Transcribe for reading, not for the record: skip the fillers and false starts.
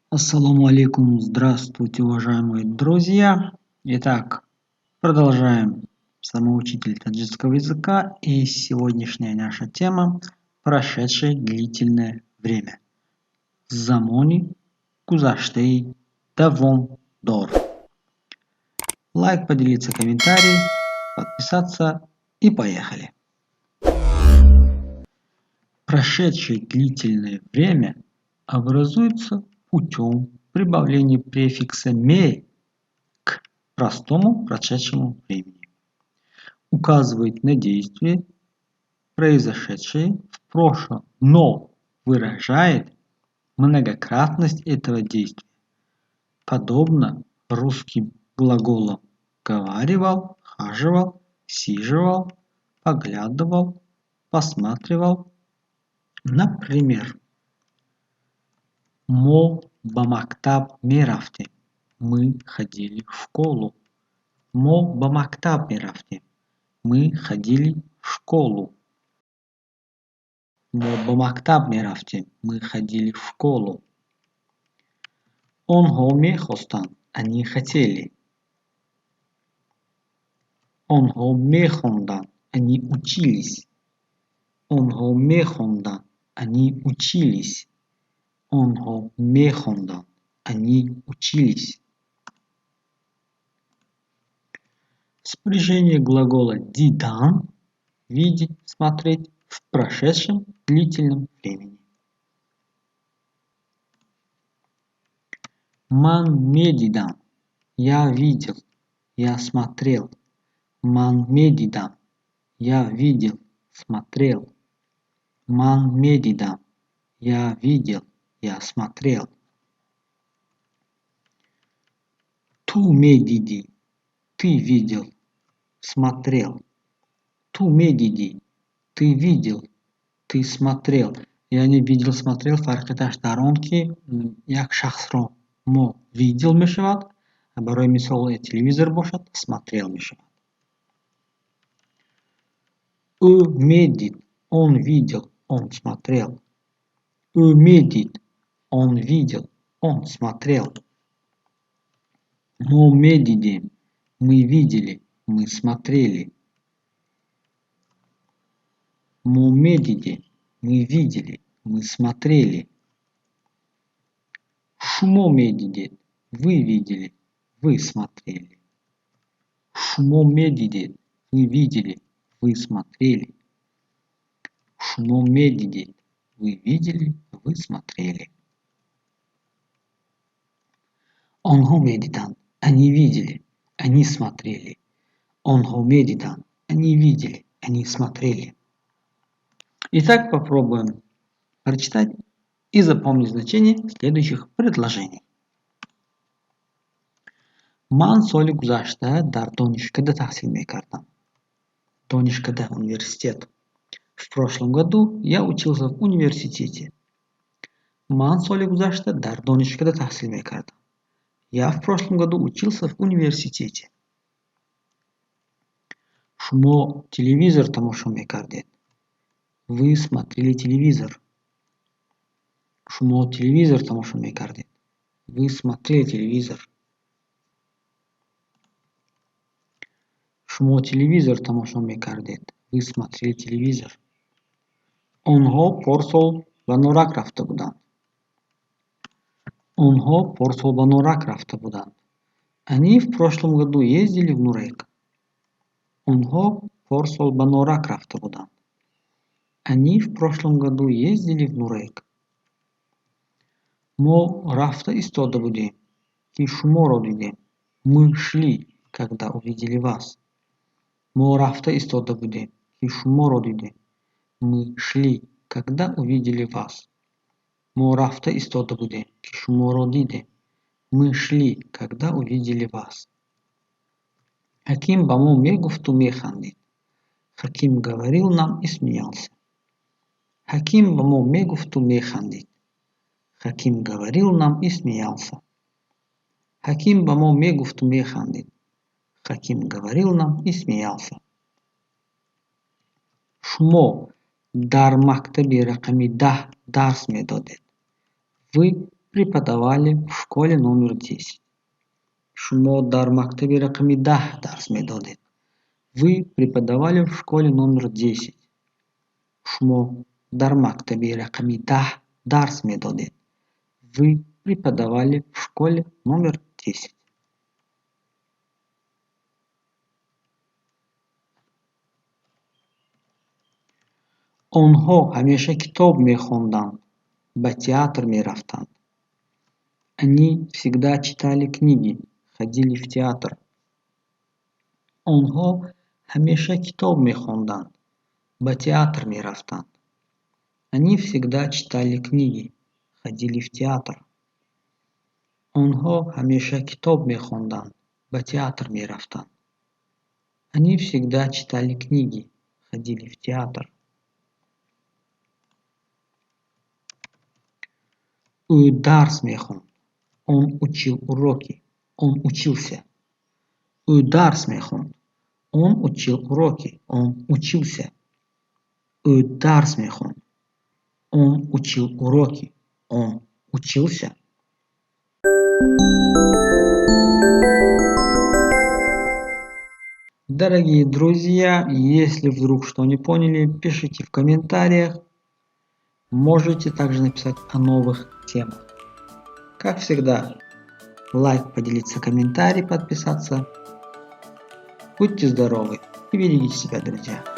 Ассаламу алейкум, здравствуйте, уважаемые друзья. Итак, продолжаем самоучитель таджикского языка, и сегодняшняя наша тема – прошедшее длительное время. Замони гузаштей давом дор. Лайк, поделиться, комментарий, подписаться и поехали. Прошедшее длительное время образуется путем прибавления префикса «ме» к простому прошедшему времени. Указывает на действие, произошедшее в прошлом, но выражает многократность этого действия. Подобно русским глаголам говаривал, хаживал, сиживал, поглядывал, посматривал. Например, мо бамактаб мерафте. Мы ходили в школу. Мо бамактаб мерафте. Мы ходили в школу. Мо бамактаб мерафте. Мы ходили в школу. Онхо мехостан. Они хотели. Онхо мехондан. Они учились. Онхо мехондан. Они учились. Онхо мехондан. Они учились. Спряжение глагола дидан – видеть, смотреть в прошедшем длительном времени. Ман медидан – я видел, я смотрел. Ман медидан – я видел, смотрел. Ман медидан – я видел, я смотрел. Ту медиди – ты видел, смотрел. Ту медиди – ты видел, ты смотрел. Я не видел, смотрел, фарқи сторонки, як шахсро мо видел мешавад, а барои мисол телевизор бошад, смотрел мешавад. Медит, он видел, он смотрел. Медит, он видел, он смотрел. Мо медидем, мы видели, мы смотрели. Мо медиде, мы видели, мы смотрели. Шумо медиде, вы видели, вы смотрели. Шумо медиде, вы видели, вы смотрели. Шумо медиде, вы видели, вы смотрели. Онхо медидан, они видели, они смотрели. Онхо медидан, они видели, они смотрели. Итак, попробуем прочитать и запомнить значение следующих предложений. Ман соли гузашта дар донишкада тахсил мекардам. Донишкада университет. В прошлом году я учился в университете. Ман соли гузашта дар донишкада тахсил мекардам. Я в прошлом году учился в университете. Шумо телевизор тамошо мекардед. Вы смотрели телевизор. Шумо телевизор тамошо мекардед. Вы смотрели телевизор. Шумо телевизор тамошо мекардед. Вы смотрели телевизор. Онхо порсол ва норак рафта буданд. Онхо порсол ва норак рафта буданд. Они в прошлом году ездили в Нурек. Онхо порсол ва норак рафта буданд. Они в прошлом году ездили в Нурек. Мо рафта истода будем. Ки шумо родидем. Мы шли, когда увидели вас. Мо рафта истода будем. Ки шумо родидем. Мы шли, когда увидели вас. Мо рафта истода будем. Ки шумо родидем. Мы шли, когда увидели вас. Хаким бамо мегуфту механдит. Хаким говорил нам и смеялся. Хаким бамо мегуфту механдит. Хаким говорил нам и смеялся. Хаким бамо мегуфту механдит. Хаким говорил нам и смеялся. Шумо дар мактаби рақами 10 дарс медодед. Вы преподавали в школе номер 10. Шумо дар мактаби рақами 10 дарс медодед. Вы преподавали в школе номер 10. Шумо дар мактаби рақами 10 дарс медодед. Вы преподавали в школе номер 10. онҳо ҳамеша китоб мехонданд, ба театр мерафтанд. Они всегда читали книги, ходили в театр. онҳо ҳамеша китоб мехонданд, ба театр мерафтанд. Они всегда читали книги, ходили в театр. онҳо ҳамеша китоб мехонданд, ба театр мерафтанд. Они всегда читали книги, ходили в театр. ӯ дарс мехонд. Он учил уроки. Он учился. ӯ дарс мехонд. Он учил уроки. Он учился. ӯ дарс мехонд. Он учил уроки. Он учился. Дорогие друзья, если вдруг что не поняли, пишите в комментариях. Можете также написать о новых темах. Как всегда, лайк, поделиться, комментарий, подписаться. Будьте здоровы и берегите себя, друзья.